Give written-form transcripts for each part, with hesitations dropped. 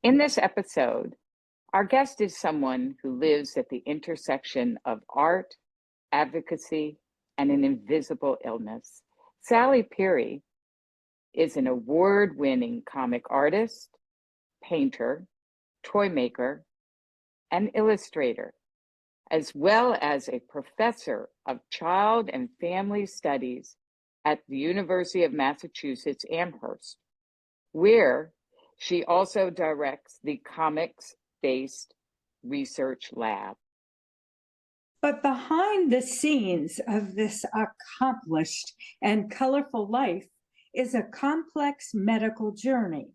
In this episode, our guest is someone who lives at the intersection of art, advocacy, and an invisible illness. Sally Pirie is an award-winning comic artist, painter, toy maker, and illustrator, as well as a professor of child and family studies at the University of Massachusetts Amherst, where she also directs the comics-based research lab. But behind the scenes of this accomplished and colorful life is a complex medical journey.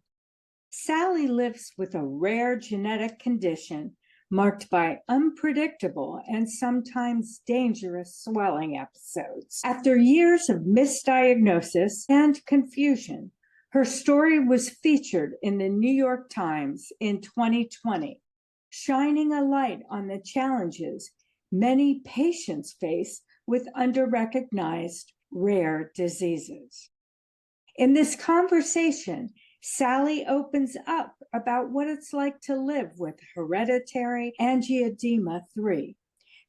Sally lives with a rare genetic condition marked by unpredictable and sometimes dangerous swelling episodes. After years of misdiagnosis and confusion, her story was featured in the New York Times in 2020, shining a light on the challenges many patients face with underrecognized rare diseases. In this conversation, Sally opens up about what it's like to live with hereditary angioedema 3,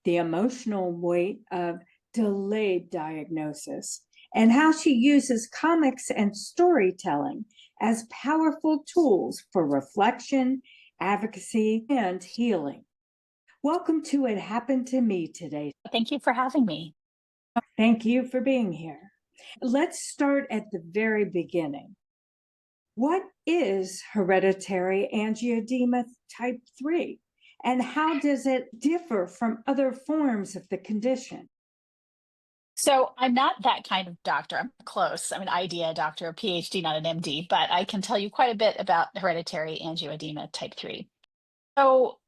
the emotional weight of delayed diagnosis, and how she uses comics and storytelling as powerful tools for reflection, advocacy, and healing. Welcome to It Happened to Me today. Thank you for having me. Thank you for being here. Let's start at the very beginning. What is hereditary angioedema type 3, and how does it differ from other forms of the condition? So I'm not that kind of doctor. I'm close. I'm an idea doctor, a PhD, not an MD, but I can tell you quite a bit about hereditary angioedema type 3. So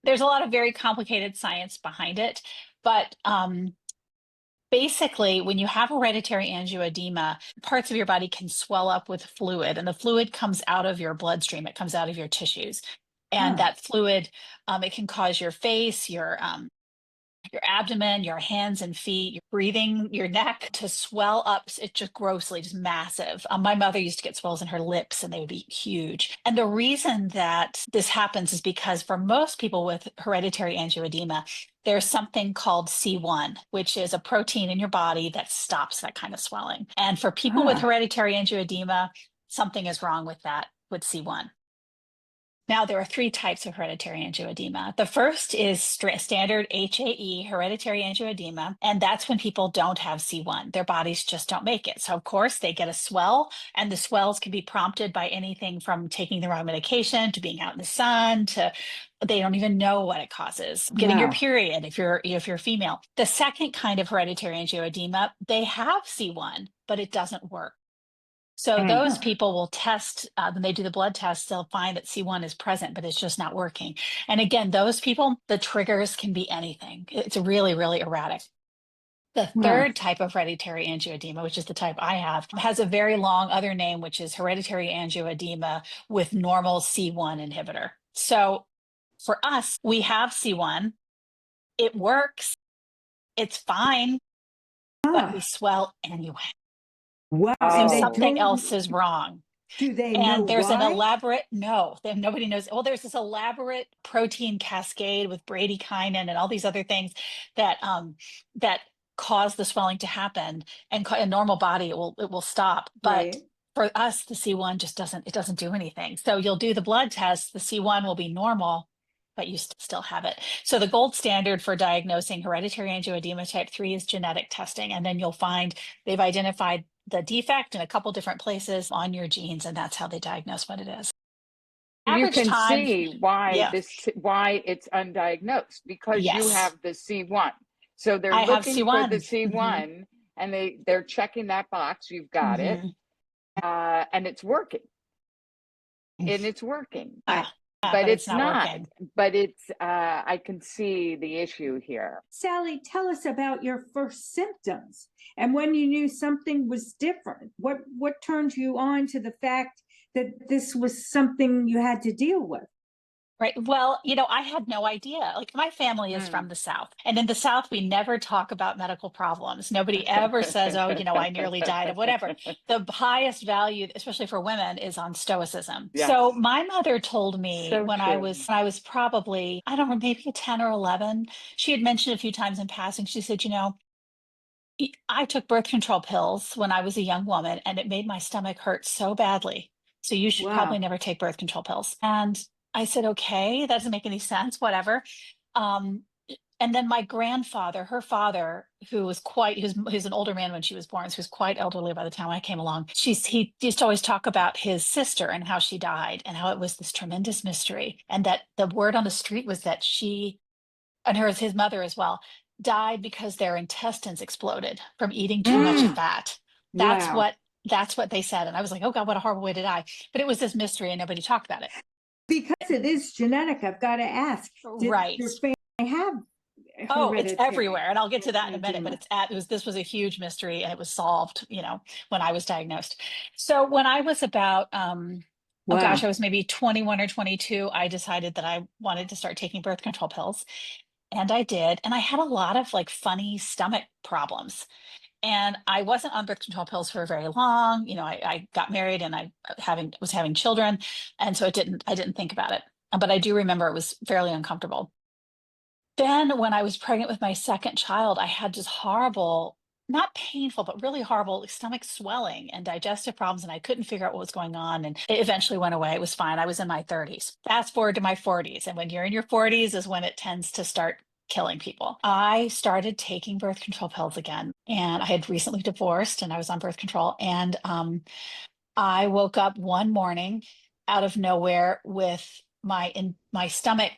there's a lot of very complicated science behind it, but basically, when you have hereditary angioedema, parts of your body can swell up with fluid, and the fluid comes out of your bloodstream. It comes out of your tissues, and that fluid, it can cause your face, your abdomen, your hands and feet, your breathing, your neck to swell up. It's just grossly, just massive. My mother used to get swells in her lips and they would be huge. And the reason that this happens is because for most people with hereditary angioedema, there's something called C1, which is a protein in your body that stops that kind of swelling. And for people with hereditary angioedema, something is wrong with that, with C1. Now, there are three types of hereditary angioedema. The first is standard HAE, hereditary angioedema, and that's when people don't have C1. Their bodies just don't make it. So, of course, they get a swell, and the swells can be prompted by anything from taking the wrong medication to being out in the sun to they don't even know what it causes. Getting your period if you're female. The second kind of hereditary angioedema, they have C1, but it doesn't work. So those people will test, when they do the blood tests, they'll find that C1 is present, but it's just not working. And again, those people, the triggers can be anything. It's really, really erratic. The third type of hereditary angioedema, which is the type I have, has a very long other name, which is hereditary angioedema with normal C1 inhibitor. So for us, we have C1, it works, it's fine, but we swell anyway. Wow. So something else is wrong. Do they and know there's why? an elaborate, no, nobody knows. Well, there's this elaborate protein cascade with bradykinin and all these other things that that cause the swelling to happen. And a normal body, it will stop. But for us, the C1 just doesn't do anything. So you'll do the blood test, the C1 will be normal, but you still have it. So the gold standard for diagnosing hereditary angioedema type 3 is genetic testing. And then you'll find they've identified the defect in a couple different places on your genes, and that's how they diagnose what it is. You can see why why it's undiagnosed, because you have the C1. So they're looking for the C1 and they're checking that box. You've got it. And it's working. But it's not working. But it's I can see the issue here. Sally, tell us about your first symptoms and when you knew something was different. What turned you on to the fact that this was something you had to deal with? Right. Well, I had no idea. Like my family is from Mm. the South. And in the South, we never talk about medical problems. Nobody ever says, oh, I nearly died of whatever. The highest value, especially for women, is on stoicism. So Yes, my mother told me so true. when I was probably, I don't know, maybe 10 or 11, she had mentioned a few times in passing, she said, I took birth control pills when I was a young woman and it made my stomach hurt so badly. So you should probably Wow. never take birth control pills. And I said, okay, that doesn't make any sense, whatever. Um, and then my grandfather, her father, who's an older man when she was born, so he was quite elderly by the time I came along. He used to always talk about his sister and how she died and how it was this tremendous mystery. And that the word on the street was that she and his mother as well, died because their intestines exploded from eating too much Mm, fat. That's wow. what that's what they said. And I was like, oh God, what a horrible way to die. But it was this mystery and nobody talked about it. Because it is genetic, I've got to ask, did Right. your family have Oh, it's hereditary everywhere. And I'll get to that in a minute, but angioedema? this was a huge mystery and it was solved, when I was diagnosed. So when I was about oh gosh, Wow. I was maybe 21 or 22, I decided that I wanted to start taking birth control pills. And I did. And I had a lot of like funny stomach problems. And I wasn't on birth control pills for very long. I got married and I was having children. And so I didn't think about it. But I do remember it was fairly uncomfortable. Then when I was pregnant with my second child, I had just horrible, not painful, but really horrible stomach swelling and digestive problems. And I couldn't figure out what was going on. And it eventually went away. It was fine. I was in my 30s. Fast forward to my 40s. And when you're in your 40s is when it tends to start killing people. I started taking birth control pills again. And I had recently divorced and I was on birth control. And I woke up one morning out of nowhere with my stomach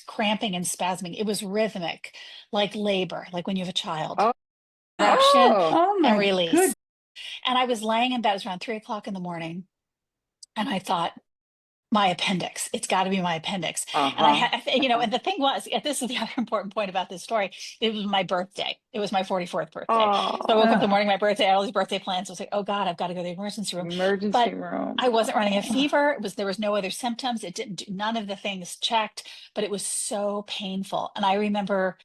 cramping and spasming. It was rhythmic, like labor, like when you have a child. Oh, Contraction oh, Oh and my good. release. And I was laying in bed, it was around 3 o'clock in the morning, and I thought, my appendix. It's got to be my appendix. And uh-huh, and the thing was, this is the other important point about this story. It was my birthday. It was my 44th birthday. So I woke up the oh, morning, of my birthday, I had all these birthday plans. I was like, oh God, I've got to go to the emergency room. emergency But room. I wasn't running a Oh, fever. There was no other symptoms. It didn't do none of the things checked, but it was so painful. And I remember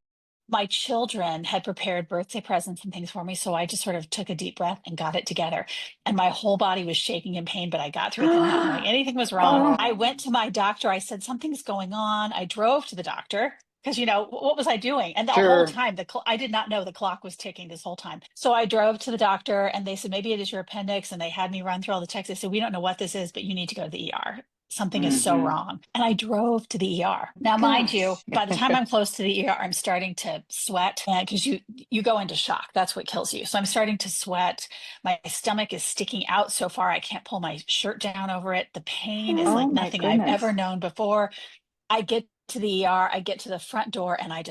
my children had prepared birthday presents and things for me. So I just sort of took a deep breath and got it together. And my whole body was shaking in pain, but I got through it, not knowing anything was wrong. Oh, I went oh, to my doctor. I said, something's going on. I drove to the doctor because, what was I doing? And the whole sure. time, I did not know the clock was ticking this whole time. So I drove to the doctor and they said, maybe it is your appendix. And they had me run through all the checks. They said, we don't know what this is, but you need to go to the ER. Something is so Mm-hmm. wrong. And I drove to the ER. Now, mind you, gosh. by the time I'm close to the ER, I'm starting to sweat because you go into shock. That's what kills you. So I'm starting to sweat. My stomach is sticking out so far I can't pull my shirt down over it. The pain is Oh like my nothing I've ever goodness. known before. I get to the ER, I get to the front door, and I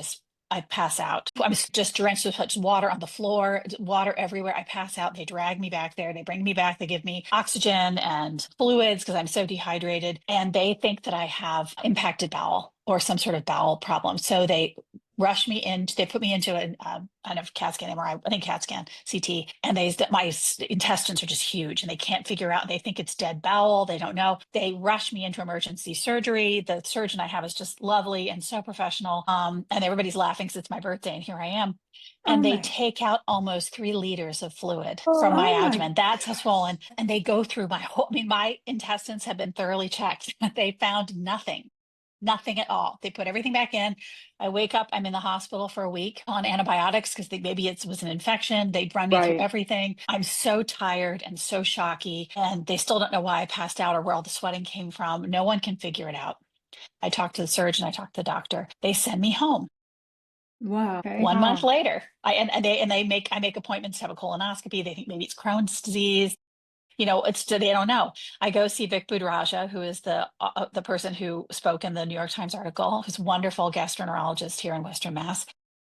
pass out. I'm just drenched with such water on the floor, water everywhere. I pass out. They drag me back there. They bring me back. They give me oxygen and fluids because I'm so dehydrated. And they think that I have impacted bowel or some sort of bowel problem. So they put me into a kind of CAT scan, MRI, I think CAT scan, CT, and my intestines are just huge and they can't figure out, they think it's dead bowel. They don't know. They rush me into emergency surgery. The surgeon I have is just lovely and so professional. And everybody's laughing because it's my birthday and here I am. Oh And they my. take out almost 3 liters of fluid from my Oh my. abdomen. That's how swollen. And they go through my intestines have been thoroughly checked. They found nothing at all. They put everything back in. I wake up, I'm in the hospital for a week on antibiotics because maybe it was an infection. They run me through Right. everything. I'm so tired and so shocky. And they still don't know why I passed out or where all the sweating came from. No one can figure it out. I talked to the surgeon, I talked to the doctor. They send me home. Wow. Okay. 1 month Oh, later, I make appointments to have a colonoscopy. They think maybe it's Crohn's disease. They don't know. I go see Vic Budraja, who is the person who spoke in the New York Times article, who's a wonderful gastroenterologist here in Western Mass.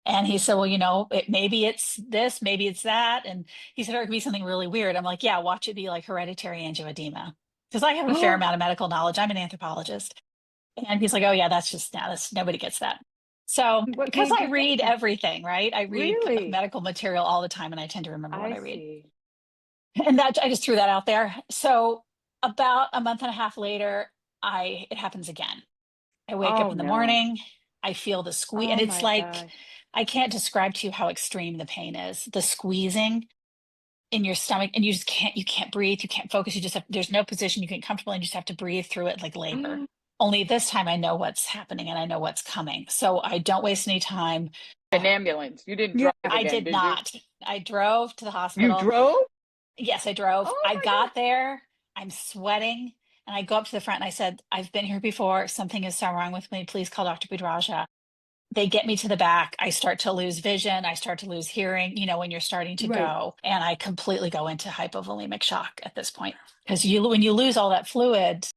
And he said, well, maybe it's this, maybe it's that. And he said, or it could be something really weird. I'm like, yeah, watch it be like hereditary angioedema. Because I have a fair Oh, amount of medical knowledge. I'm an anthropologist. And he's like, oh yeah, that's nobody gets that. So what because made I you think read that? everything, right? I read Really? medical material all the time and I tend to remember what I I read. see. And that I just threw that out there. So about a month and a half later, it happens again. I wake up Oh in the no. morning, I feel the squeeze, and Oh it's my like, gosh. I can't describe to you how extreme the pain is. The squeezing in your stomach, and you can't breathe, you can't focus, you just have, there's no position you can comfortable, and you just have to breathe through it like labor. Only this time I know what's happening and I know what's coming. So I don't waste any time. An ambulance. You didn't Yeah. drive I again, did did you? not. I drove to the You hospital. drove? Yes, I drove. Oh I my got God. there, I'm sweating, and I go up to the front and I said, I've been here before. Something is so wrong with me. Please call Dr. Budraja. They get me to the back. I start to lose vision. I start to lose hearing, when you're starting to Right. go. And I completely go into hypovolemic shock at this point. Because when you lose all that fluid,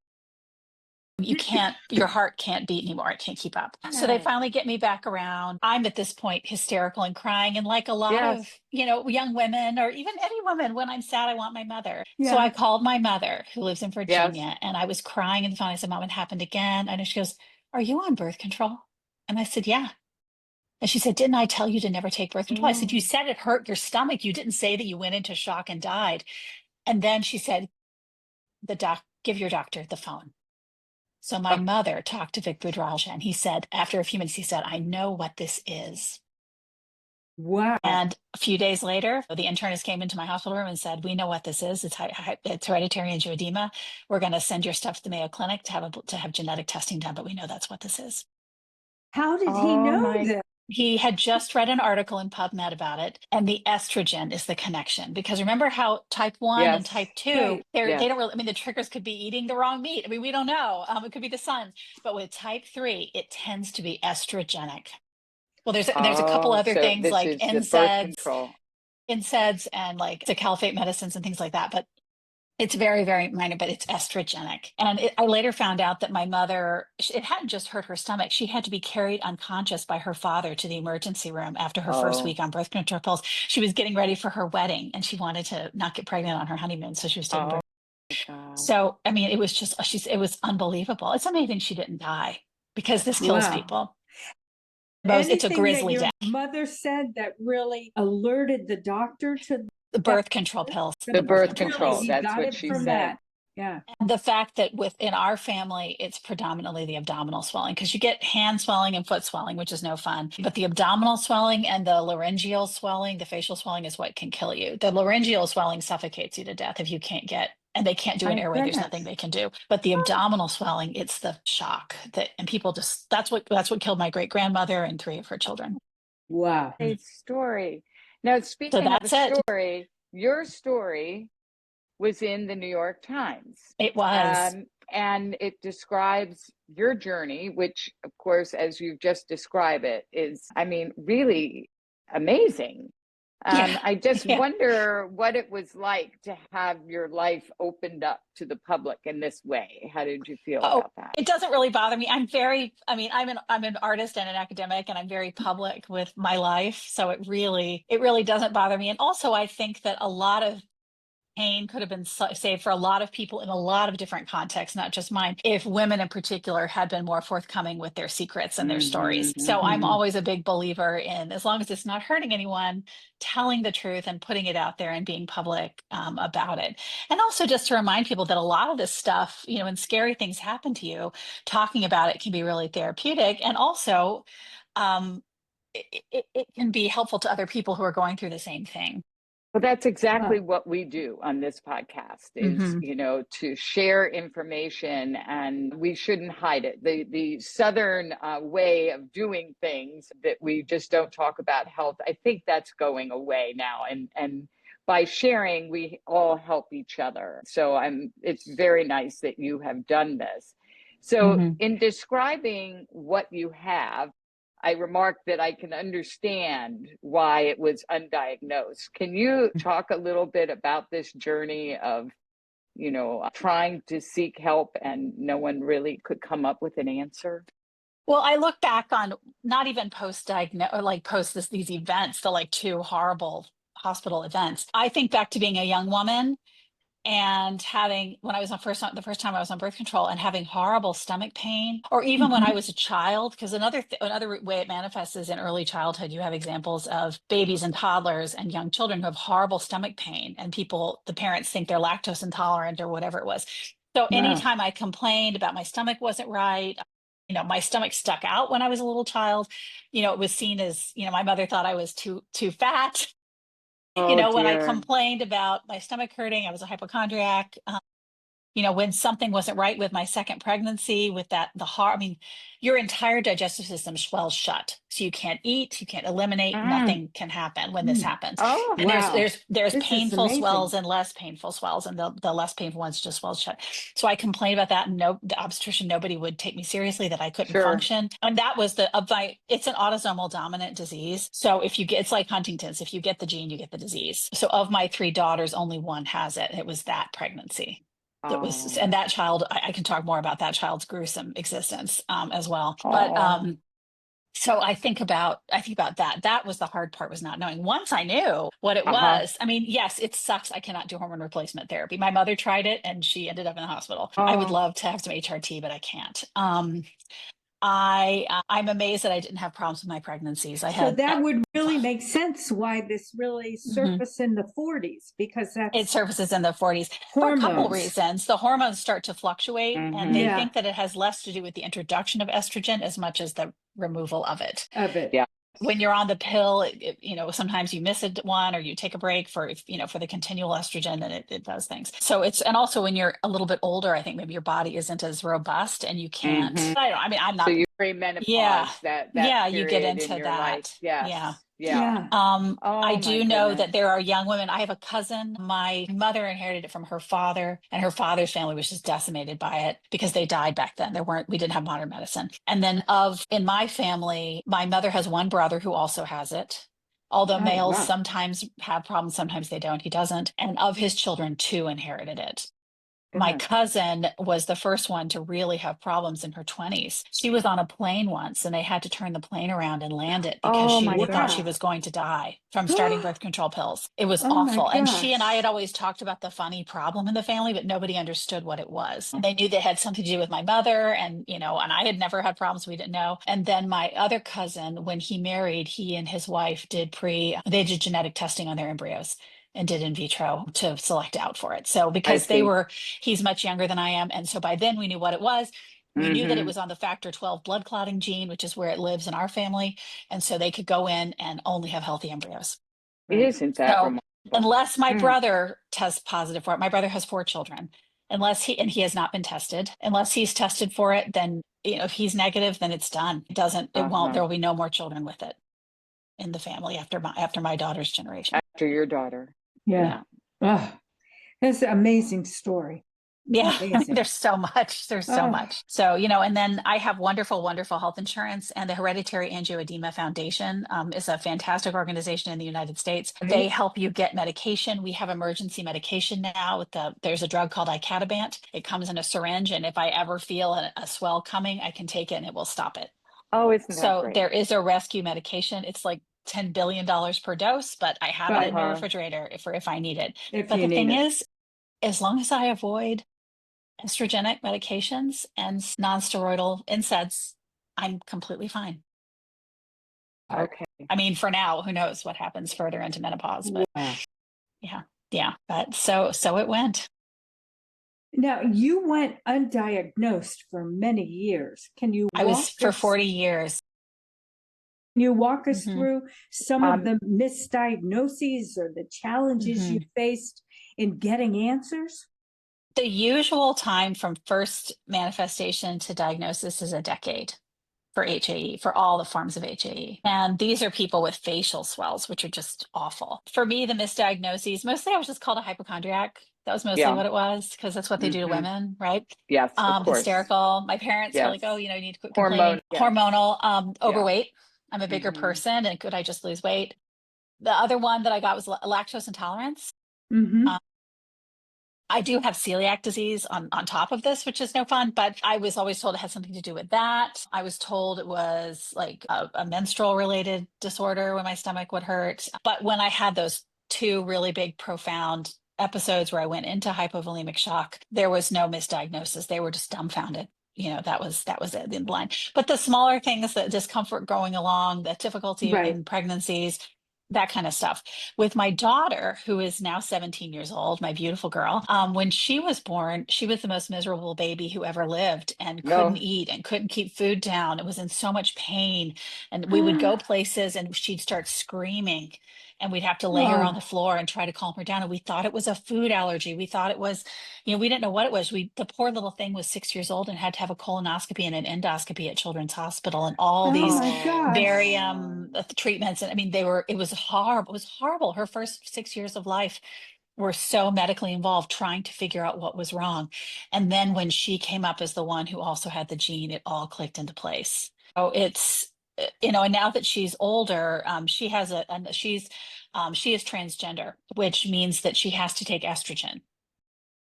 you can't, your heart can't beat anymore. It can't keep up. So they Yes. finally get me back around. I'm at this point hysterical and crying. And like a lot of, Yes. young women or even any woman, when I'm sad, I want my mother. So Yeah. I called my mother who lives in Yes. Virginia, and I was crying in the phone. I said, Mom, it happened again. And she goes, are you on birth control? And I said, yeah. And she said, didn't I tell you to never take birth control? I said, you Mm. said it hurt your stomach. You didn't say that you went into shock and died. And then she said, give your doctor the phone. So my Oh, mother talked to Vic Budraja, and he said, after a few minutes, he said, I know what this is. Wow. And a few days later, the internist came into my hospital room and said, we know what this is. It's hereditary angioedema. We're going to send your stuff to the Mayo Clinic to have genetic testing done, but we know that's what this is. How did he oh know my. this? He had just read an article in PubMed about it, and the estrogen is the connection. Because remember how type 1 and Yes. type 2, Right. they Yes. don't really, I mean, the triggers could be eating the wrong meat. I mean, we don't know. It could be the sun. But with type 3, it tends to be estrogenic. Well, there's a couple Oh, other so things this like is the birth NSAIDs, control. and like the caliphate medicines and things like that. But it's very, very minor, but it's estrogenic. And I later found out that my mother, it hadn't just hurt her stomach. She had to be carried unconscious by her father to the emergency room after her first Oh. week on birth control pills. She was getting ready for her wedding, and she wanted to not get pregnant on her honeymoon. So she was taking Oh birth. my God. So, I mean, it was just, it was unbelievable. It's amazing she didn't die, because this kills Wow. people. It's a Anything that grisly your death. mother said that really alerted the doctor to The that? birth control pills. The The birth birth control Really, control. pills. he That's got what it she from said. that. Yeah. And the fact that within our family, it's predominantly the abdominal swelling, because you get hand swelling and foot swelling, which is no fun. But the abdominal swelling and the laryngeal swelling, the facial swelling, is what can kill you. The laryngeal swelling suffocates you to death if you can't get, and they can't do an My airway. There's nothing goodness. they can do. But the abdominal swelling, it's the shock and people just, that's what killed my great grandmother and 3 of her children. Wow. Great story. Now, So speaking of a that's it. story, your story was in the New York Times. It was. And it describes your journey, which, of course, as you've just described it, is, I mean, really amazing. Yeah. I just Yeah. wonder what it was like to have your life opened up to the public in this way. How did you feel Oh, about that? it doesn't really bother me. I'm an artist and an academic, and I'm very public with my life. So it really doesn't bother me. And also, I think that a lot of pain could have been saved for a lot of people in a lot of different contexts, not just mine, if women in particular had been more forthcoming with their secrets and their stories. So I'm Mhm. always a big believer in, as long as it's not hurting anyone, telling the truth and putting it out there and being public about it. And also just to remind people that a lot of this stuff, when scary things happen to you, talking about it can be really therapeutic. And also, um, it can be helpful to other people who are going through the same thing. Well, that's exactly Wow. what we do on this podcast is, Hmm. to share information, and we shouldn't hide it. The Southern way of doing things that we just don't talk about health, I think that's going away now. And by sharing, we all help each other. So it's very nice that you have done this. So Hmm. in describing what you have, I remarked that I can understand why it was undiagnosed. Can you talk a little bit about this journey of, trying to seek help and no one really could come up with an answer? Well, I look back on not even post-diagnose or like these events, the like 2 horrible hospital events. I think back to being a young woman and having, when I was the first time I was on birth control, and having horrible stomach pain, or even when I Mhm. was a child, because another way it manifests is in early childhood. You have examples of babies and toddlers and young children who have horrible stomach pain, and the parents think they're lactose intolerant or whatever it was. So Wow. anytime I complained about my stomach wasn't right, my stomach stuck out when I was a little child. It was seen as, my mother thought I was too fat. Oh When I dear. complained about my stomach hurting, I was a hypochondriac. When something wasn't right with my second pregnancy, with the heart, I mean, your entire digestive system swells shut. So you can't eat, you can't eliminate, nothing can happen when this happens. Oh, And wow. there's This is painful amazing. swells and less painful swells, and the less painful ones just swell shut. So I complained about that, and the obstetrician, nobody would take me seriously, that I couldn't Sure. function. And that was it's an autosomal dominant disease. So it's like Huntington's. If you get the gene, you get the disease. So of my 3 daughters, only one has it. It was that pregnancy. And that child, I can talk more about that child's gruesome existence as well. But so I think about that. That was the hard part, was not knowing. Once I knew what it was, I mean, yes, it sucks. I cannot do hormone replacement therapy. My mother tried it and she ended up in the hospital. I would love to have some HRT, but I can't. I'm amazed that I didn't have problems with my pregnancies. So that would really make sense why this really surfaced in the 40s, because it surfaces in the 40s for a couple reasons. The hormones start to fluctuate, and they think that it has less to do with the introduction of estrogen as much as the removal of it. Yeah. When you're on the pill, sometimes you miss one, or you take a break for the continual estrogen, and it does things. So and also when you're a little bit older, I think maybe your body isn't as robust, and you can't. I'm not. So you menopause. Yeah. You get period into in your that. life. Yes. Yeah. I do know that there are young women. I have a cousin. My mother inherited it from her father, and her father's family was just decimated by it because they died back then. We didn't have modern medicine. And then in my family, my mother has one brother who also has it. Although males sometimes have problems, sometimes they don't. He doesn't. And of his children, 2 inherited it. My cousin was the first one to really have problems in her 20s. She was on a plane once, and they had to turn the plane around and land it because they thought she was going to die from starting birth control pills. It was awful. And she and I had always talked about the funny problem in the family, but nobody understood what it was. They knew they had something to do with my mother, and and I had never had problems. We didn't know. And then my other cousin, when he married, he and his wife did genetic testing on their embryos and did in vitro to select out for it. So because he's much younger than I am. And so by then we knew what it was. We knew that it was on the factor 12 blood clotting gene, which is where it lives in our family. And so they could go in and only have healthy embryos. Isn't that remarkable? Unless my brother tests positive for it, my brother has 4 children. He has not been tested. Unless he's tested for it, then, if he's negative, then it's done. It won't, there will be no more children with it in the family after my daughter's generation. After your daughter. Yeah. Oh, that's an amazing story. Yeah, there's so much. So much. So, and then I have wonderful, wonderful health insurance, and the Hereditary Angioedema Foundation is a fantastic organization in the United States. They help you get medication. We have emergency medication now there's a drug called icatibant. It comes in a syringe, and if I ever feel a swell coming, I can take it and it will stop it. Oh, isn't that great? So there is a rescue medication. It's like $10 billion per dose, but I have it in my refrigerator if I need it. But the thing is, as long as I avoid estrogenic medications and non-steroidal NSAIDs, I'm completely fine. Okay. I mean, for now, who knows what happens further into menopause, but yeah. But so it went. Now, you went undiagnosed for many years. I was for 40 years. Can you walk us through some of the misdiagnoses or the challenges you faced in getting answers? The usual time from first manifestation to diagnosis is a decade for HAE, for all the forms of HAE. And these are people with facial swells, which are just awful. For me, the misdiagnoses, mostly I was just called a hypochondriac. That was mostly what it was, because that's what they do to women, right? Yes, of course. Hysterical. My parents were like, you need to quit complaining. Hormonal, overweight. I'm a bigger person, and could I just lose weight? The other one that I got was lactose intolerance. I do have celiac disease on top of this, which is no fun, but I was always told it had something to do with that. I was told it was like a menstrual related disorder when my stomach would hurt. But when I had those 2 really big, profound episodes where I went into hypovolemic shock, there was no misdiagnosis. They were just dumbfounded. That was it in blind. But the smaller things, the discomfort going along, the difficulty in pregnancies, that kind of stuff. With my daughter, who is now 17 years old, my beautiful girl, when she was born, she was the most miserable baby who ever lived and couldn't No. eat and couldn't keep food down. It was in so much pain. And we would go places and she'd start screaming and we'd have to lay her on the floor and try to calm her down. And we thought it was a food allergy. We thought it was, we didn't know what it was. The poor little thing was 6 years old and had to have a colonoscopy and an endoscopy at Children's Hospital and all these my gosh. very treatments. And I mean, it was horrible. It was horrible. Her first 6 years of life were so medically involved trying to figure out what was wrong. And then when she came up as the one who also had the gene, it all clicked into place. So it's, and now that she's older, she has she is transgender, which means that she has to take estrogen.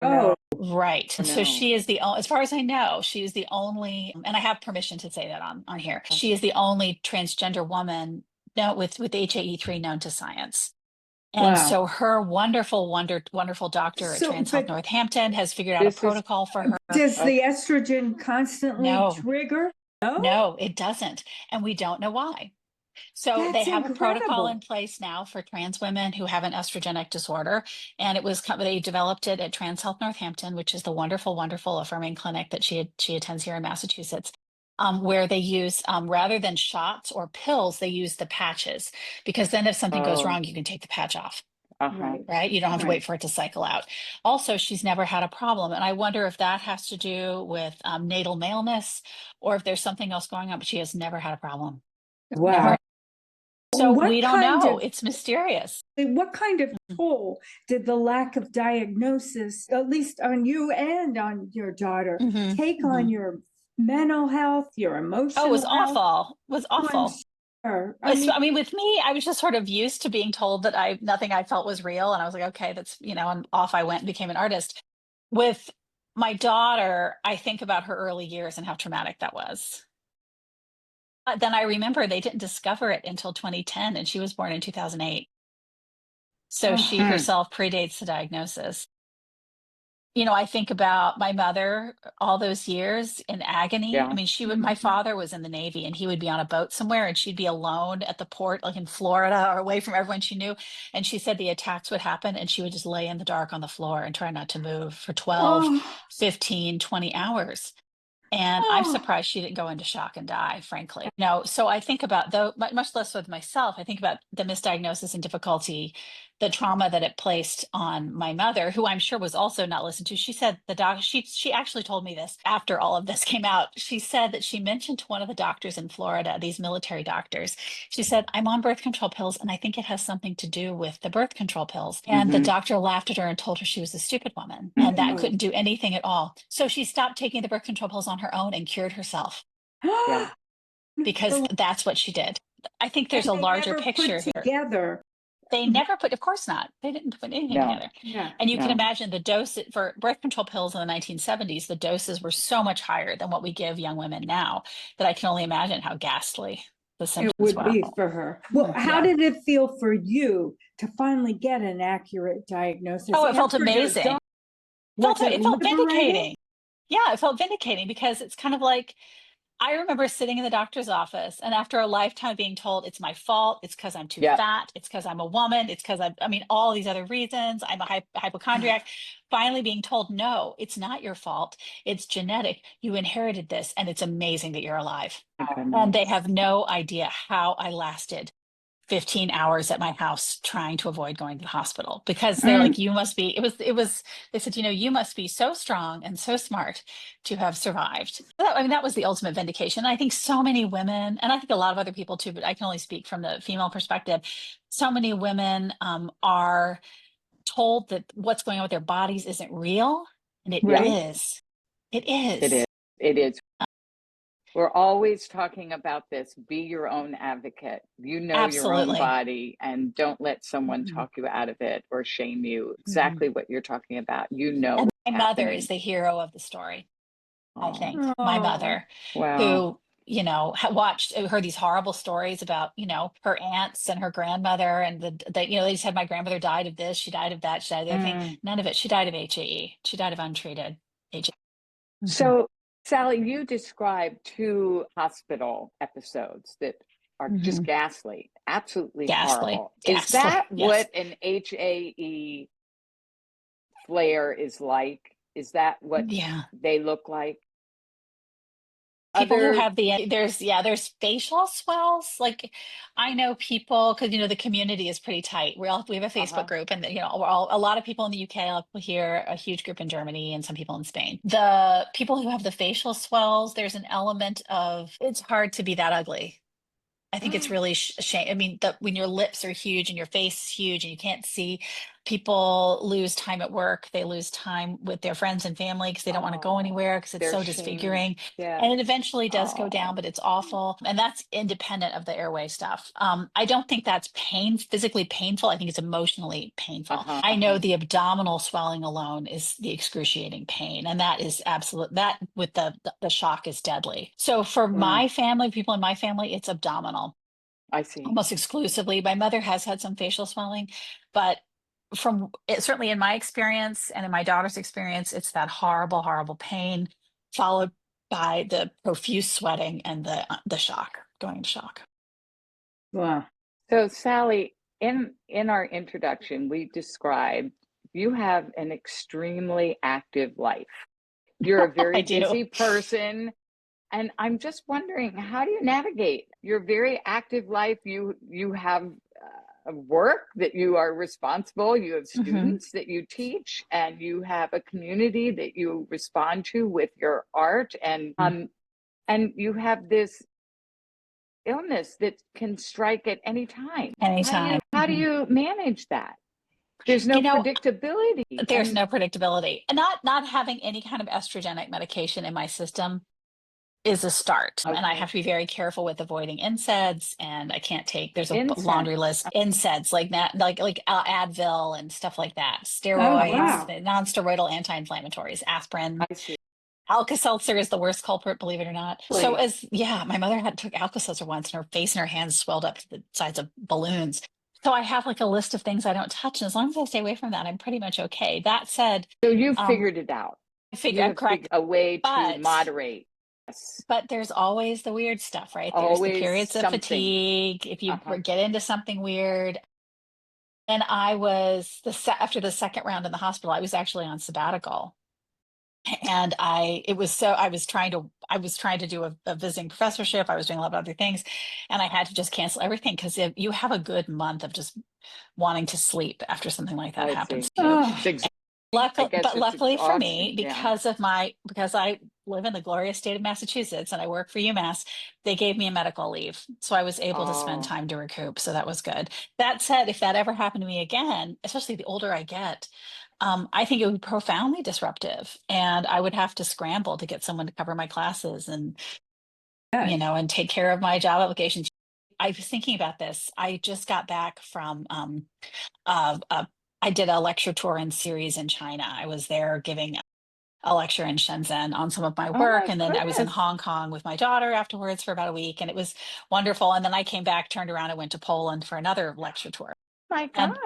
Oh, Right. Oh, So no. she is as far as I know, she is the only, and I have permission to say that on here. She is the only transgender woman with HAE3 known to science. And wow. so her wonderful doctor at So, Trans Health but Northampton has figured out a This is- protocol for her. does the estrogen constantly No. trigger? No. No, it doesn't. And we don't know why. So they That's have a protocol incredible. in place now for trans women who have an estrogenic disorder. And they developed it at Trans Health Northampton, which is the wonderful, wonderful affirming clinic that she attends here in Massachusetts, where they use, rather than shots or pills, they use the patches, because then if something goes Oh. wrong, you can take the patch off. Uh-huh. Right? You don't have to Right. wait for it to cycle out. Also, she's never had a problem. And I wonder if that has to do with natal maleness or if there's something else going on, but she has never had a problem. Wow. Never. So What we don't kind know. of- It's mysterious. What kind of toll did the lack of diagnosis, at least on you and on your daughter, Mhm, take on your mental health, your emotional Oh, it was health? awful. It was I'm awful. sure. I mean, with me, I was just sort of used to being told that nothing I felt was real. And I was like, okay, that's, and off I went and became an artist. With my daughter, I think about her early years and how traumatic that was. Then I remember they didn't discover it until 2010, and she was born in 2008. So she Mhm. herself predates the diagnosis. I think about my mother all those years in agony. Yeah. I mean, my father was in the Navy and he would be on a boat somewhere and she'd be alone at the port, like in Florida or away from everyone she knew. And she said the attacks would happen and she would just lay in the dark on the floor and try not to move for 12, Oh, 15, 20 hours. And I'm oh. surprised she didn't go into shock and die, frankly. So I think about, though, much less with myself, I think about the misdiagnosis and difficulty, the trauma that it placed on my mother, who I'm sure was also not listened to. She said she actually told me this after all of this came out. She said that she mentioned to one of the doctors in Florida, these military doctors, she said, I'm on birth control pills and I think it has something to do with the birth control pills. And the Mhm. doctor laughed at her and told her she was a stupid woman and that Oh. couldn't do anything at all. So she stopped taking the birth control pills on her own and cured herself Yeah. because that's what she did. I think there's a And they larger never picture put here. together. They never put, of course not. They didn't put anything No. together. Yeah. And you can No. imagine the dose for birth control pills in the 1970s, the doses were so much higher than what we give young women now that I can only imagine how ghastly the It symptoms would were. be for her. Well, how Yeah. did it feel for you to finally get an accurate diagnosis? Oh, it felt after your amazing. daughter? Was It felt liberating? vindicating. Yeah, it felt vindicating because it's kind of like, I remember sitting in the doctor's office and after a lifetime of being told it's my fault, it's because I'm too Yeah. fat, it's because I'm a woman, it's because I mean, all these other reasons, I'm a hypochondriac, finally being told, no, it's not your fault. It's genetic. You inherited this and it's amazing that you're alive. My And goodness. they have no idea how I lasted 15 hours at my house trying to avoid going to the hospital because they're like, you must be, they said, you must be so strong and so smart to have survived. I mean, that was the ultimate vindication. I think so many women, and I think a lot of other people too, but I can only speak from the female perspective. So many women are told that what's going on with their bodies isn't real. And it Right. is. It is. It is. It is. We're always talking about this. Be your own advocate. You know your Absolutely. own body and don't let someone Mhm. talk you out of it or shame you. Exactly what you're talking about. You know And what's my mother happening. is the hero of the story, I Oh, think. My Oh. mother, wow. who, heard these horrible stories about, her aunts and her grandmother and they just had my grandmother died of this, she died of that, she died of the other thing. None of it. She died of HAE. She died of untreated HAE. So, Sally, you described 2 hospital episodes that are just Mhm. ghastly, absolutely Ghastly, horrible. Is ghastly. that Yes. what an HAE flare is like? Is that what Yeah. they look like? People who Other, have there's facial swells. Like I know people because the community is pretty tight. We have a Facebook uh-huh. group, and we're all a lot of people in the UK, a lot of people here, a huge group in Germany, and some people in Spain. The people who have the facial swells, there's an element of it's hard to be that ugly. I think it's really shame. I mean, when your lips are huge and your face is huge and you can't see, people lose time at work. They lose time with their friends and family because they don't want to go Oh, anywhere because it's they're so shamed. disfiguring. Yeah. And it eventually does go down, Oh, but it's awful. And that's independent of the airway stuff. I don't think that's physically painful. I think it's emotionally painful. uh-huh, I know uh-huh. the abdominal swelling alone is the excruciating pain. And that is absolute, that with the shock is deadly. So for Wow. my family, people in my family, it's abdominal I see. almost exclusively. My mother has had some facial swelling, but from it, certainly in my experience and in my daughter's experience, it's that horrible, horrible pain followed by the profuse sweating and the shock, going into shock. Wow. So, Sally, in our introduction, we described you have an extremely active life. You're a very I do. busy person, and I'm just wondering, how do you navigate your very active life? You have work that you are responsible. You have Hmm. students that you teach, and you have a community that you respond to with your art, and you have this illness that can strike at any time. Anytime. How do Mhm. you manage that? There's You no know, predictability. there's And no predictability. And not having any kind of estrogenic medication in my system is a start. And I okay, have to be very careful with avoiding NSAIDs. And I can't take, there's a incense. laundry list, NSAIDs like that, like Advil and stuff like that, Oh, steroids, wow. Uh-huh. the non-steroidal anti-inflammatories, aspirin. I see. Alka-Seltzer is the worst culprit, believe it or not. So Really? yeah, my mother took Alka-Seltzer once and her face and her hands swelled up to the size of balloons. So I have like a list of things I don't touch. And as long as I stay away from that, I'm pretty much okay. That said, So you um, figured it out. I You figure have correct, figured a way to but moderate. Yes. there's always the weird stuff, right? There's the Always periods of something. fatigue. If you Uh-huh. get into something weird, and I was after the second round in the hospital, I was actually on sabbatical, and I was trying to do a visiting professorship. I was doing a lot of other things, and I had to just cancel everything because if you have a good month of just wanting to sleep after something like that I happens see. to you. Oh, It's I Luckily, guess but it's luckily for me, exhausting. Yeah. because I live in the glorious state of Massachusetts and I work for UMass, they gave me a medical leave. So I was able to spend Oh, time to recoup. So that was good. That said, if that ever happened to me again, especially the older I get, I think it would be profoundly disruptive. And I would have to scramble to get someone to cover my classes and, yes. and take care of my job applications. I was thinking about this. I just got back from uh, I did a lecture tour and series in China. I was there giving a lecture in Shenzhen on some of my oh work. my And then I was in goodness. Hong Kong with my daughter afterwards for about a week. And it was wonderful. And then I came back, turned around, and went to Poland for another lecture tour. My And, God.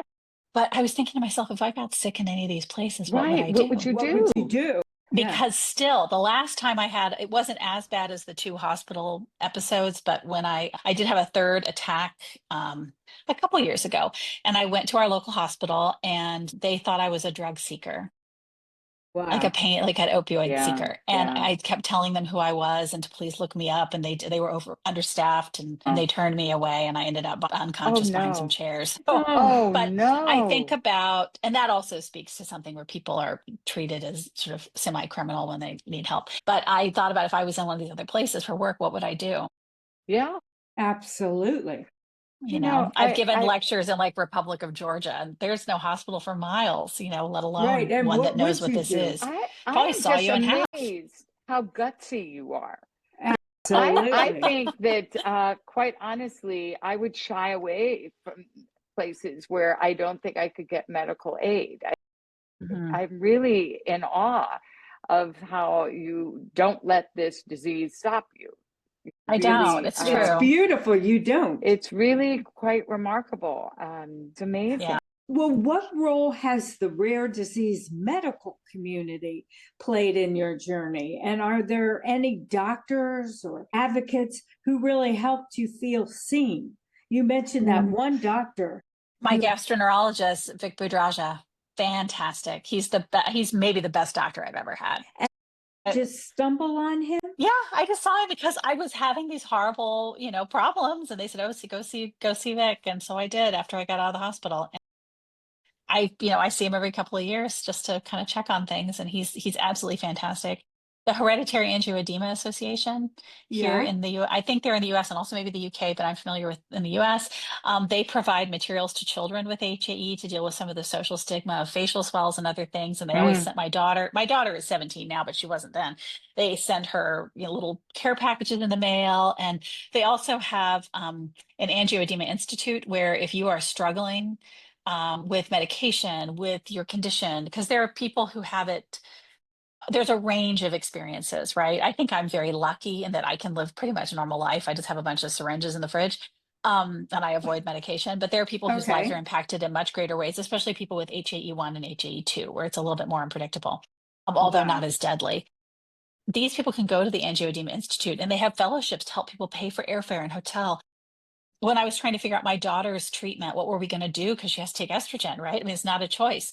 but I was thinking to myself, if I got sick in any of these places, what would Right. I What would do? you What would do? you do? Yeah. Because still the last time I had it wasn't as bad as the two hospital episodes, but when I did have a third attack a couple years ago, and I went to our local hospital and they thought I was a drug seeker, like Wow. like an opioid Yeah. seeker. And Yeah. I kept telling them who I was and to please look me up, and they were understaffed, and they turned me away, and I ended up Oh unconscious behind some no. chairs. Oh, Oh But I think no. about, and that also speaks to something where people are treated as sort of semi-criminal when they need help. But I thought about if I was in one of these other places for work, what would I do? Yeah. absolutely. I've given I lectures in like Republic of Georgia, and there's no hospital for miles, let Right. alone And one what that knows would what you this do? is. I Probably am saw just you in half. amazed how gutsy you are. I Absolutely. think that quite honestly, I would shy away from places where I don't think I could get medical aid. Mhm. I'm really in awe of how you don't let this disease stop you. I don't. Really, It's It's true. beautiful. You don't. it's really quite remarkable. It's Yeah. amazing. Well, what role has the rare disease medical community played in your journey? And are there any doctors or advocates who really helped you feel seen? You mentioned that one doctor. My gastroenterologist, Vic Budraja, fantastic. He's maybe the best doctor I've ever had. Just stumble on him? Yeah, I just saw him because I was having these horrible, problems, and they said, "Oh, go see Vic," and so I did after I got out of the hospital. I see him every couple of years just to kind of check on things, and he's absolutely fantastic. The Hereditary Angioedema Association here Yeah. in the I think they're in the US and also maybe the UK, but I'm familiar with in the US. They provide materials to children with HAE to deal with some of the social stigma of facial swells and other things. And they always sent my daughter. My daughter is 17 now, but she wasn't then. They send her little care packages in the mail, and they also have an angioedema institute where if you are struggling with medication, with your condition, because there are people who have it. There's a range of experiences, right? I think I'm very lucky in that I can live pretty much a normal life. I just have a bunch of syringes in the fridge, and I avoid medication. But there are people whose lives are impacted in much greater ways, especially people with HAE1 and HAE2, where it's a little bit more unpredictable, although not as deadly. These people can go to the Angioedema Institute, and they have fellowships to help people pay for airfare and hotel. When I was trying to figure out my daughter's treatment, what were we going to do? Because she has to take estrogen, right? I mean, it's not a choice.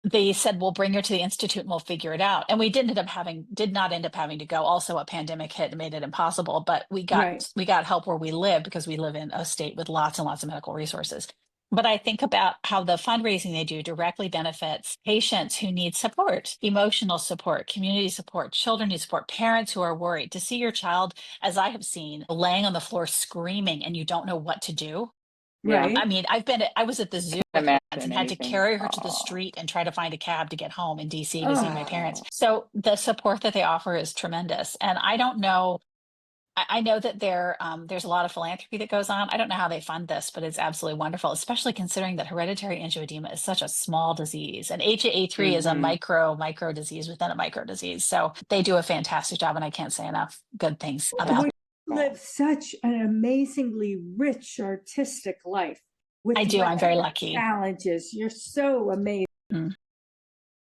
They said, "We'll bring her to the institute and we'll figure it out." And we did not end up having to go. Also, a pandemic hit and made it impossible. But we got help where we live because we live in a state with lots and lots of medical resources. But I think about how the fundraising they do directly benefits patients who need support, emotional support, community support, children need support, parents who are worried. To see your child, as I have seen, laying on the floor screaming and you don't know what to do. Right. I mean, I was at the zoo with her once and had to carry her to the street and try to find a cab to get home in DC to see my parents. So the support that they offer is tremendous. And I don't know, I know that there's a lot of philanthropy that goes on. I don't know how they fund this, but it's absolutely wonderful, especially considering that hereditary angioedema is such a small disease. And HAE3 is a micro disease within a micro disease. So they do a fantastic job, and I can't say enough good things about it. Live such an amazingly rich artistic life with I do. I'm very lucky. Challenges. You're so amazing.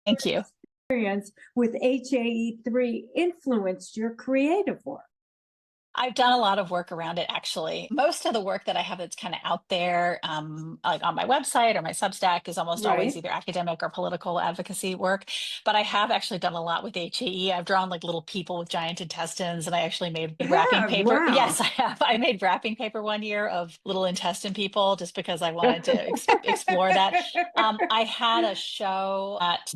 Thank you. Experience with HAE3 influenced your creative work. I've done a lot of work around it, actually. Most of the work that I have that's kind of out there, like on my website or my Substack, is almost always either academic or political advocacy work. But I have actually done a lot with HAE. I've drawn like little people with giant intestines, and I actually made wrapping paper. Wow. Yes, I have. I made wrapping paper one year of little intestine people just because I wanted to explore that. I had a show at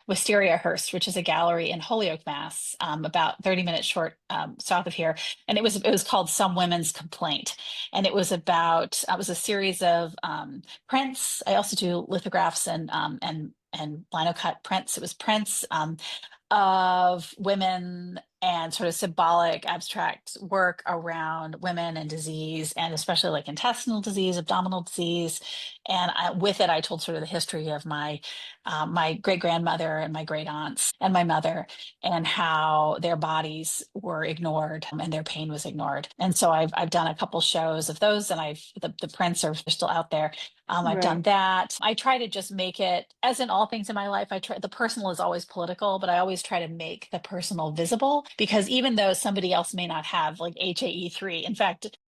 Wisteria Hearst, which is a gallery in Holyoke, Mass, about 30 minutes short south of here, and it was called Some Women's Complaint, and it was a series of prints. I also do lithographs and lino cut prints. It was prints of women and sort of symbolic abstract work around women and disease, and especially like intestinal disease, abdominal disease. And with it, I told sort of the history of my great grandmother and my great aunts and my mother, and how their bodies were ignored and their pain was ignored. And so I've done a couple shows of those, and the prints are still out there. I've done that. I try to just make it, as in all things in my life, the personal is always political, but I always try to make the personal visible, because even though somebody else may not have like HAE3, in fact,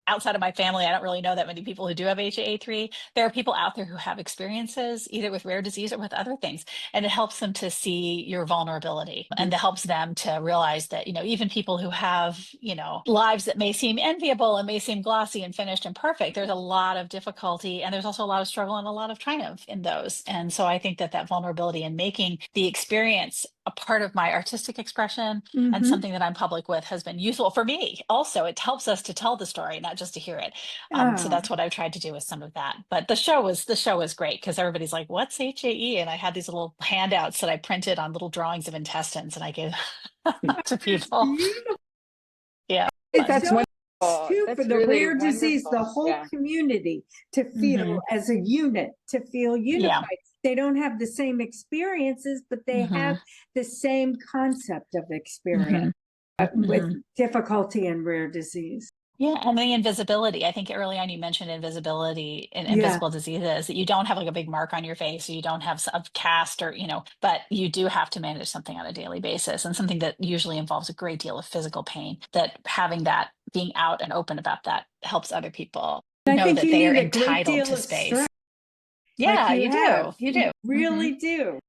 outside of my family, I don't really know that many people who do have HAE3. There are people out there who have experiences either with rare disease or with other things. And it helps them to see your vulnerability, and it helps them to realize that, even people who have, lives that may seem enviable and may seem glossy and finished and perfect, there's a lot of difficulty, and there's also a lot of struggle and a lot of triumph in those. And so I think that vulnerability and making the experience a part of my artistic expression and something that I'm public with has been useful for me. Also, it helps us to tell the story, not just to hear it. So that's what I've tried to do with some of that. But the show was great because everybody's like, "What's HAE?" And I had these little handouts that I printed on little drawings of intestines, and I gave to people. Yeah, that's wonderful. Too, for the really rare disease, the whole community to feel as a unit, to feel unified. They don't have the same experiences, but they have the same concept of experience with difficulty and rare disease. Yeah, and the invisibility. I think early on you mentioned invisibility in Yeah. invisible diseases, that you don't have like a big mark on your face, or you don't have a cast, or, but you do have to manage something on a daily basis, and something that usually involves a great deal of physical pain, that having that, being out and open about that, helps other people I know think that you they are need a great entitled deal to of strength, space. like Yeah, you you have. do. You You do. really do.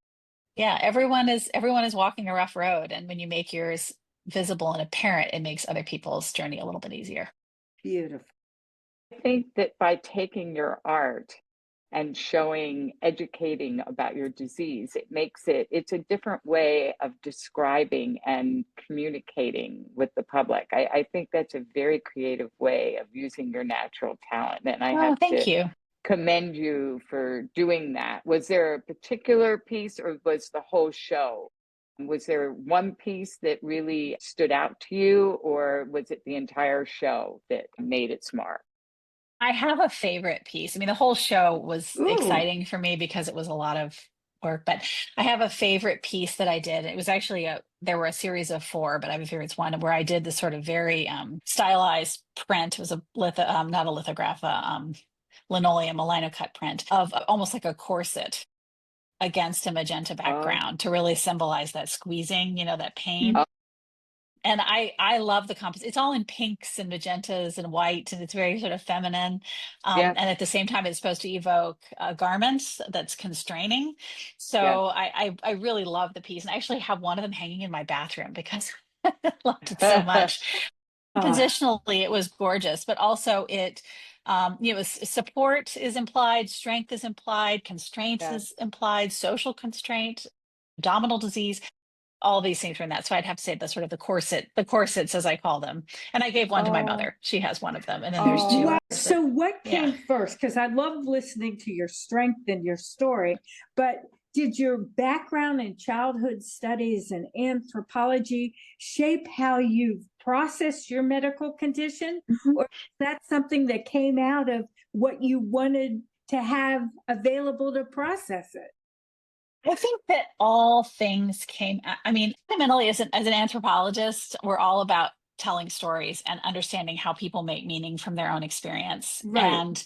Yeah, everyone is walking a rough road, and when you make yours visible and apparent, it makes other people's journey a little bit easier. Beautiful. I think that by taking your art and showing, educating about your disease, it's a different way of describing and communicating with the public. I think that's a very creative way of using your natural talent. And I have Oh, thank to you. commend you for doing that. Was there a particular piece, or was the whole show? Was there one piece that really stood out to you, or was it the entire show that made its mark? I have a favorite piece. I mean, the whole show was Ooh. exciting for me because it was a lot of work, but I have a favorite piece that I did. It was actually there were a series of four, but I have a favorite one where I did this sort of very stylized print. It was not a lithograph, linoleum, a lino cut print of almost like a corset against a magenta Oh, background to really symbolize that squeezing, that pain. oh, And I love the it's all in pinks and magentas and white, and it's very sort of feminine. yeah, And at the same time, it's supposed to evoke garments that's constraining. yes. So I really love the piece, and I actually have one of them hanging in my bathroom because I loved it so much. Ah, Positionally, it was gorgeous, but also support is implied, strength is implied, constraints Yes. is implied, social constraint, abdominal disease, all these things were in that. So I'd have to say the corsets as I call them. And I gave one to my Oh, mother. She has one of them. And then there's two oh, others that, so what yeah. came first? Because I love listening to your strength and your story, but did your background in childhood studies and anthropology shape how you've processed your medical condition? Mhm. Or is that something that came out of what you wanted to have available to process it? I think that all things I mean, fundamentally, as an anthropologist, we're all about telling stories and understanding how people make meaning from their own experience. Right. And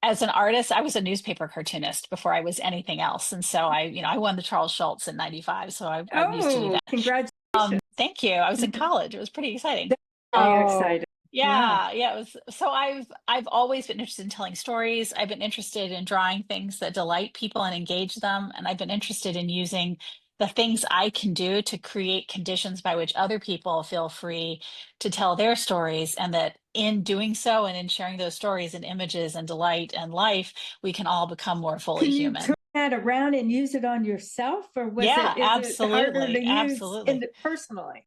as an artist, I was a newspaper cartoonist before I was anything else. And so I won the Charles Schultz in 95. So I used to do Oh, that. congratulations. Thank you. I was in college. It was pretty exciting. Very oh, excited. Yeah. Yeah, it was. So I've always been interested in telling stories. I've been interested in drawing things that delight people and engage them, and I've been interested in using the things I can do to create conditions by which other people feel free to tell their stories, and that in doing so and in sharing those stories and images and delight and life, we can all become more fully Can you turn human. that around and use it on yourself, or Yeah, is it harder to use in absolutely. the personally?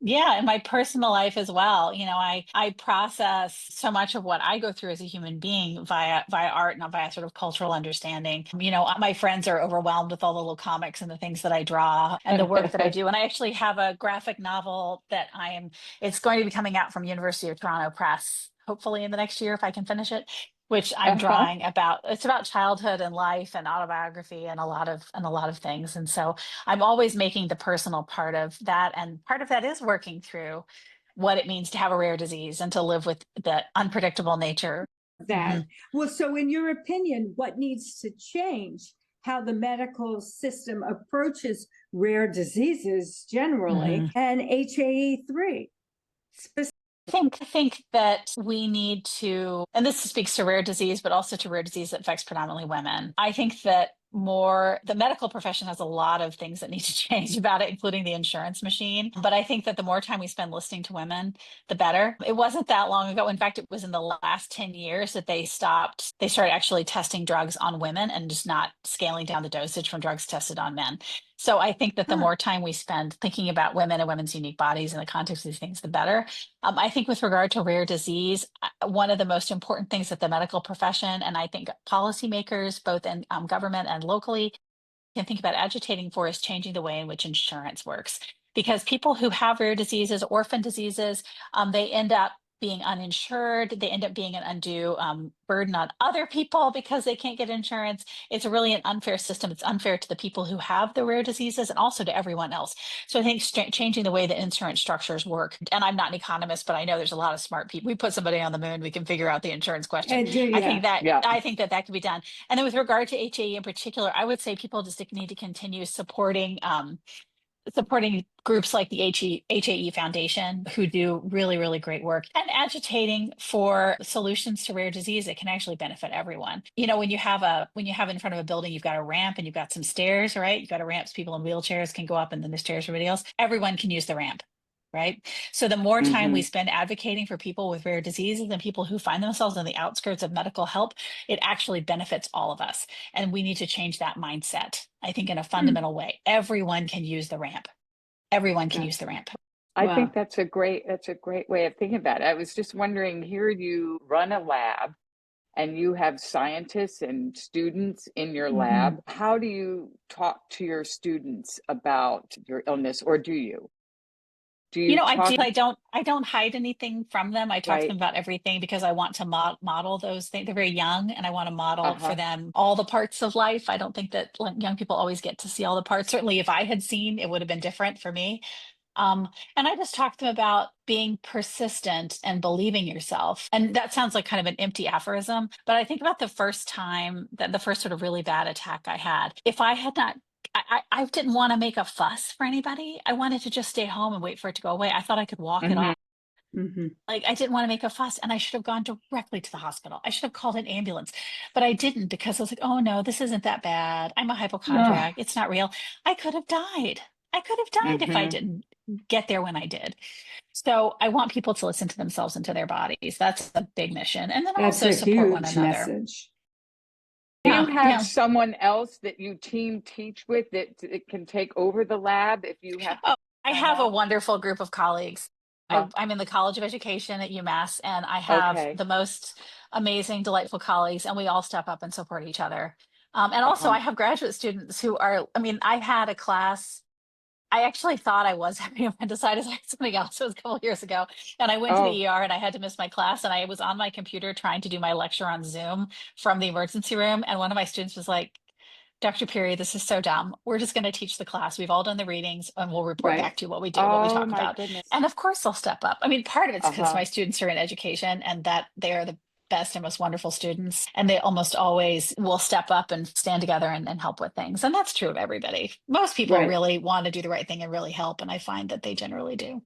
Yeah, in my personal life as well. I process so much of what I go through as a human being via art, not via sort of cultural understanding. My friends are overwhelmed with all the little comics and the things that I draw and the work that I do. And I actually have a graphic novel that it's going to be coming out from University of Toronto Press, hopefully in the next year if I can finish it, which I'm uh-huh. drawing about. It's about childhood and life and autobiography and a lot of things. And so I'm always making the personal part of that. And part of that is working through what it means to have a rare disease and to live with the unpredictable nature. That Mhm, well, so in your opinion, what needs to change how the medical system approaches rare diseases generally mhm. and HAE3 specifically? I think that we need to, and this speaks to rare disease, but also to rare disease that affects predominantly women. I think that the medical profession has a lot of things that need to change about it, including the insurance machine. But I think that the more time we spend listening to women, the better. It wasn't that long ago. In fact, it was in the last 10 years that they started actually testing drugs on women and just not scaling down the dosage from drugs tested on men. So I think that the Huh, more time we spend thinking about women and women's unique bodies in the context of these things, the better. I think with regard to rare disease, one of the most important things that the medical profession and I think policymakers, both in government and locally, can think about agitating for is changing the way in which insurance works. Because people who have rare diseases, orphan diseases, they end up being uninsured. They end up being an undue burden on other people because they can't get insurance. It's really an unfair system. It's unfair to the people who have the rare diseases and also to everyone else. So I think changing the way that insurance structures work, and I'm not an economist, but I know there's a lot of smart people. We put somebody on the moon, we can figure out the insurance question. And, I think yeah. that can be done. And then with regard to HAE in particular, I would say people just need to continue supporting groups like the HAE Foundation, who do really, really great work, and agitating for solutions to rare disease that can actually benefit everyone. You know, when you have in front of a building, you've got a ramp and you've got some stairs, right? You've got a ramp, so people in wheelchairs can go up, and then there's stairs for everybody else. Everyone can use the ramp. Right. So the more time we spend advocating for people with rare diseases and people who find themselves on the outskirts of medical help, it actually benefits all of us. And we need to change that mindset, I think, in a fundamental way. Everyone can use the ramp. Everyone can use the ramp. I think that's a great way of thinking about it. I was just wondering, here you run a lab and you have scientists and students in your lab. How do you talk to your students about your illness, or do you? You know, I do. I don't hide anything from them. I talk to them about everything because I want to model those things. They're very young, and I want to model for them all the parts of life. I don't think that young people always get to see all the parts. Certainly, if I had seen, it would have been different for me. And I just talked to them about being persistent and believing yourself. And that sounds like kind of an empty aphorism, but I think about the first sort of really bad attack I had. If I had not, I didn't want to make a fuss for anybody. I wanted to just stay home and wait for it to go away. I thought I could walk it off. Like, I didn't want to make a fuss, and I should have gone directly to the hospital. I should have called an ambulance, but I didn't, because I was like, oh no, this isn't that bad. I'm a hypochondriac. It's not real. I could have died. If I didn't get there when I did. So I want people to listen to themselves and to their bodies. That's a big mission. And then also support one another. Message. Do you have someone else that you teach with that can take over the lab if you have to? I have a wonderful group of colleagues. I'm in the College of Education at UMass, and I have the most amazing, delightful colleagues, and we all step up and support each other. And also I have graduate students who are, I had a class. I actually thought I was having appendicitis. I had something else. It was a couple of years ago. And I went to the ER and I had to miss my class. And I was on my computer trying to do my lecture on Zoom from the emergency room. And one of my students was like, Dr. Pirie, this is so dumb. We're just going to teach the class. We've all done the readings, and we'll report back to you what we do, what we talk about. Goodness. And of course they'll step up. Part of it's because my students are in education, and that they are the best and most wonderful students, and they almost always will step up and stand together and help with things. And that's true of everybody. Most people really want to do the right thing and really help, and I find that they generally do.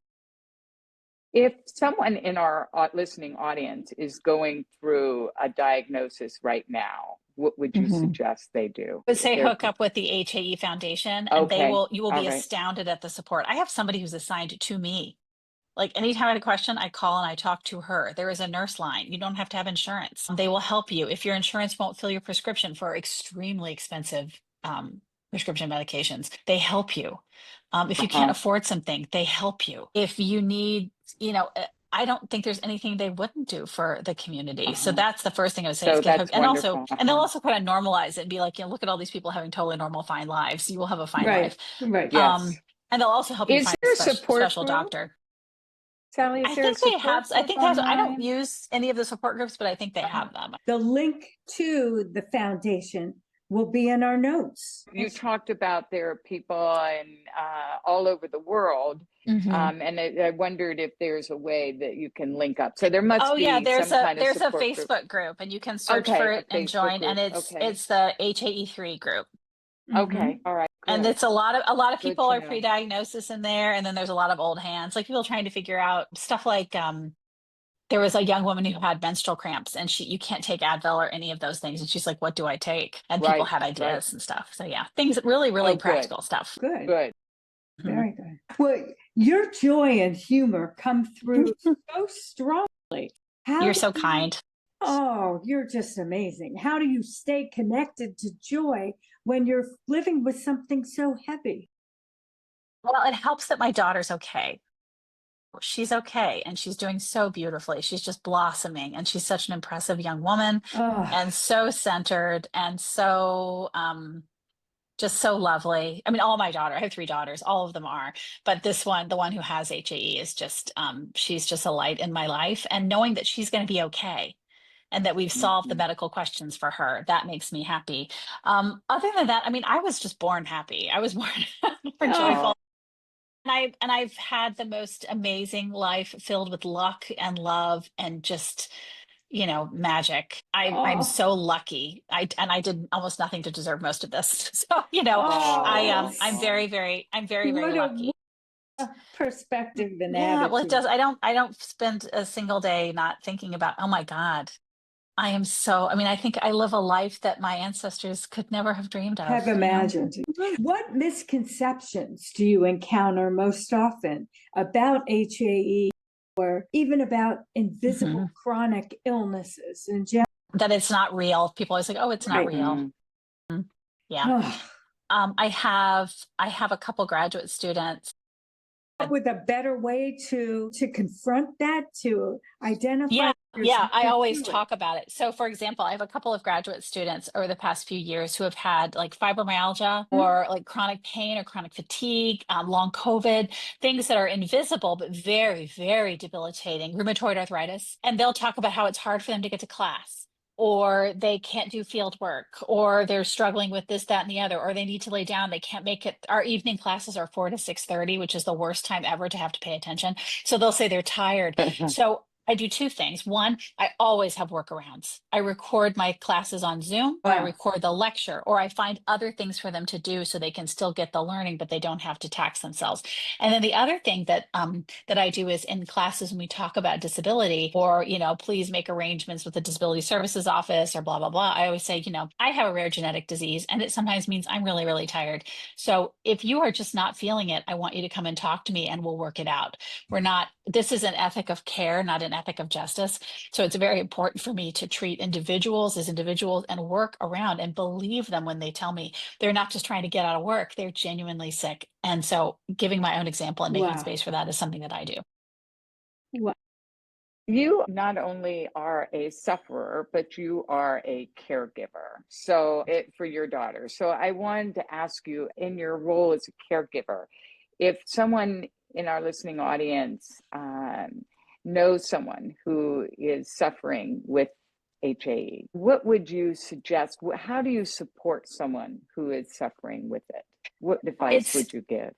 If someone in our listening audience is going through a diagnosis right now, what would you suggest they do? I would say hook up with the HAE Foundation, and you will be astounded at the support. I have somebody who's assigned to me. Like, anytime I had a question, I call and I talk to her. There is a nurse line. You don't have to have insurance. They will help you. If your insurance won't fill your prescription for extremely expensive prescription medications, they help you. If you can't afford something, they help you. If you need, I don't think there's anything they wouldn't do for the community. So that's the first thing I would say. And they'll also kind of normalize it and be like, look at all these people having totally normal, fine lives. You will have a fine life. Right. And they'll also help you find a special doctor. Sally, I think they have. I don't use any of the support groups, but I think they have them. The link to the foundation will be in our notes. You talked about there are people all over the world, and I wondered if there's a way that you can link up. So there must be. There's a Facebook Facebook group, and you can search for it and join. And it's the HAE3 group. Okay, all right. And it's a lot of people are pre-diagnosis in there, and then there's a lot of old hands, like people trying to figure out stuff like there was a young woman who had menstrual cramps, and you can't take Advil or any of those things, and she's like, what do I take? And people had ideas and stuff. So things really practical stuff. Good. Very good. Well, your joy and humor come through so strongly. You're so kind. Oh, you're just amazing. How do you stay connected to joy when you're living with something so heavy? Well, it helps that my daughter's okay. She's okay, and she's doing so beautifully. She's just blossoming, and she's such an impressive young woman, and so centered, and so just so lovely. I mean, all my daughter, I have 3 daughters, all of them are, but this one, the one who has HAE is just, she's just a light in my life. And knowing that she's going to be okay and that we've solved the Mhm. medical questions for her, that makes me happy. Other than that, I mean, I was just born happy. I was born, born Oh, joyful. And I've had the most amazing life filled with luck and love and just, magic. I'm oh, so lucky. I did almost nothing to deserve most of this. So, oh, I'm very, very what a lucky. perspective and Yeah, well, it attitude. does. I don't spend a single day not thinking about, oh my God, I mean, I think I live a life that my ancestors could never have dreamed Have of. imagined. What misconceptions do you encounter most often about HAE or even about invisible Mhm. chronic illnesses in general? That it's not real. People always like, oh, it's not Right. real. Mm. Yeah. I have a couple graduate students. Up with a better way to confront that, to identify Yeah, there's yeah, I more always to it. talk about it. So, for example, I have a couple of graduate students over the past few years who have had like fibromyalgia or like chronic pain or chronic fatigue, long COVID, things that are invisible but very, very debilitating, rheumatoid arthritis. And they'll talk about how it's hard for them to get to class, or they can't do field work, or they're struggling with this, that, and the other, or they need to lay down, they can't make it. Our evening classes are 4 to 6:30, which is the worst time ever to have to pay attention. So they'll say they're tired. So I do two things. One, I always have workarounds. I record my classes on Zoom, or I Wow. record the lecture, or I find other things for them to do so they can still get the learning, but they don't have to tax themselves. And then the other thing that I do is in classes when we talk about disability, or please make arrangements with the Disability Services Office, or blah blah blah. I always say, I have a rare genetic disease, and it sometimes means I'm really really tired. So if you are just not feeling it, I want you to come and talk to me, and we'll work it out. We're not, this is an ethic of care, not an ethic of justice. So it's very important for me to treat individuals as individuals and work around and believe them when they tell me they're not just trying to get out of work, they're genuinely sick. And so giving my own example and making Wow. space for that is something that I do. Wow. You not only are a sufferer, but you are a caregiver. So for your daughter. So I wanted to ask you, in your role as a caregiver, if someone in our listening audience knows someone who is suffering with HAE, what would you suggest? How do you support someone who is suffering with it? What advice It's would you give?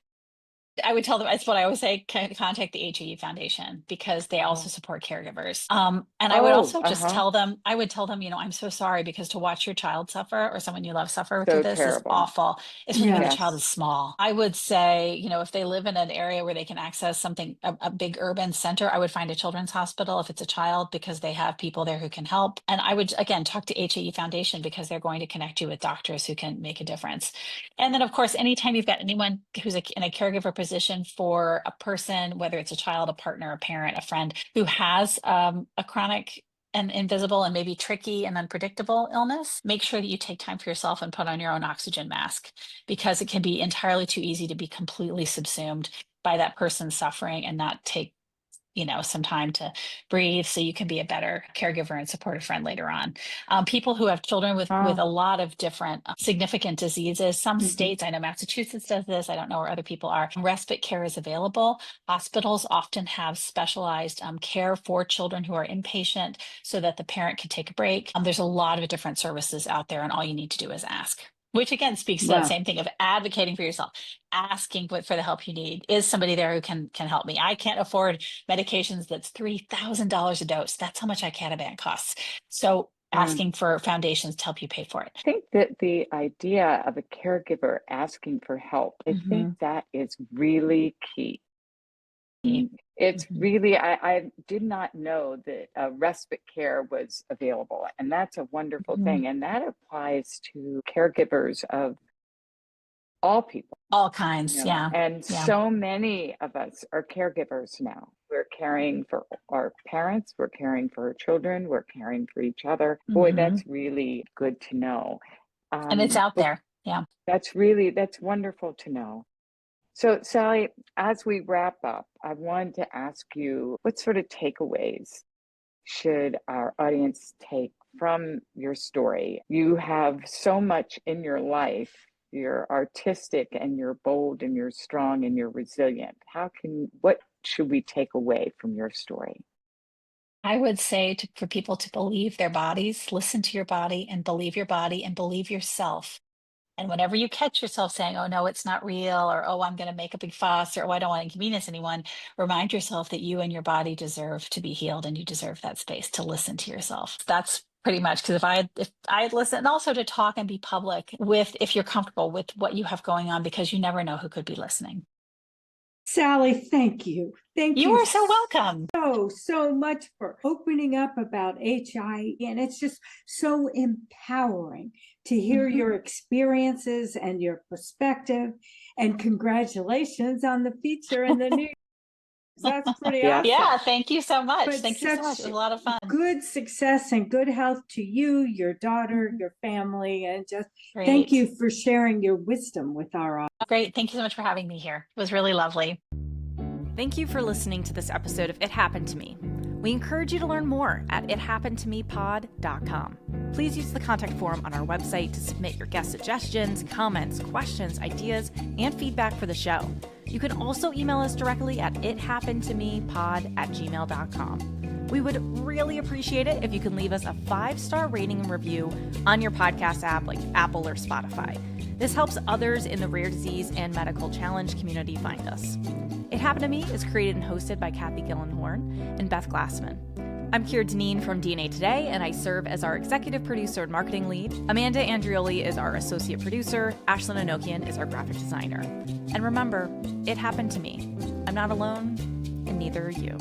I would tell them, it's what I always say, contact the HAE Foundation because they also Uh-huh. support caregivers. And I would Oh, also just uh-huh. tell them, I'm so sorry, because to watch your child suffer or someone you love suffer through So this is terrible. awful, especially when the Yes. child Yes. is small. I would say, if they live in an area where they can access something, a big urban center, I would find a children's hospital if it's a child, because they have people there who can help. And I would, again, talk to HAE Foundation because they're going to connect you with doctors who can make a difference. And then, of course, anytime you've got anyone who's in a caregiver position for a person, whether it's a child, a partner, a parent, a friend who has a chronic and invisible and maybe tricky and unpredictable illness, make sure that you take time for yourself and put on your own oxygen mask, because it can be entirely too easy to be completely subsumed by that person's suffering and not take some time to breathe so you can be a better caregiver and supportive friend later on. People who have children with Oh, a lot of different significant diseases, some mhm. states, I know Massachusetts does this, I don't know where other people are, respite care is available. Hospitals often have specialized care for children who are inpatient so that the parent can take a break. There's a lot of different services out there, and all you need to do is ask. Which again speaks to that Wow. same thing of advocating for yourself, asking for the help you need. Is somebody there who can help me? I can't afford medications that's $3,000 a dose. That's how much icatibant costs. So Mm. asking for foundations to help you pay for it. I think that the idea of a caregiver asking for help, I think Mhm. that is really key. It's Mhm. really, I did not know that respite care was available, and that's a wonderful Mhm. thing. And that applies to caregivers of all people, All kinds. Yeah. and Yeah. so many of us are caregivers now. We're caring for our parents, we're caring for our children, we're caring for each other. Boy, Mhm. that's really good to know. And it's out But there. Yeah. that's wonderful to know. So, Sally, as we wrap up, I wanted to ask you, what sort of takeaways should our audience take from your story? You have so much in your life you're artistic and you're bold and you're strong and you're resilient. What should we take away from your story? I would say for people to believe their bodies, listen to your body and believe yourself. And whenever you catch yourself saying, oh, no, it's not real, or oh, I'm going to make a big fuss, or oh, I don't want to inconvenience anyone, remind yourself that you and your body deserve to be healed and you deserve that space to listen to yourself. That's pretty much, because if I listen, and also to talk and be public if you're comfortable with what you have going on, because you never know who could be listening. Sally, thank you. You are so welcome. So much for opening up about HI. And it's just so empowering to hear your experiences and your perspective. And congratulations on the feature in the news. That's pretty awesome. Yeah, thank you so much. But thank you so much. It was a lot of fun. Good success and good health to you, your daughter, your family, and just Great. Thank you for sharing your wisdom with our audience. Great. Thank you so much for having me here. It was really lovely. Thank you for listening to this episode of It Happened to Me. We encourage you to learn more at ithappenedtomepod.com. Please use the contact form on our website to submit your guest suggestions, comments, questions, ideas, and feedback for the show. You can also email us directly at ithappenedtomepod@gmail.com. We would really appreciate it if you can leave us a 5-star rating and review on your podcast app like Apple or Spotify. This helps others in the rare disease and medical challenge community find us. It Happened to Me is created and hosted by Kathy Gillenhorn and Beth Glassman. I'm Keir Deneen from DNA Today, and I serve as our executive producer and marketing lead. Amanda Andrioli is our associate producer. Ashlyn Anokian is our graphic designer. And remember, it happened to me. I'm not alone, and neither are you.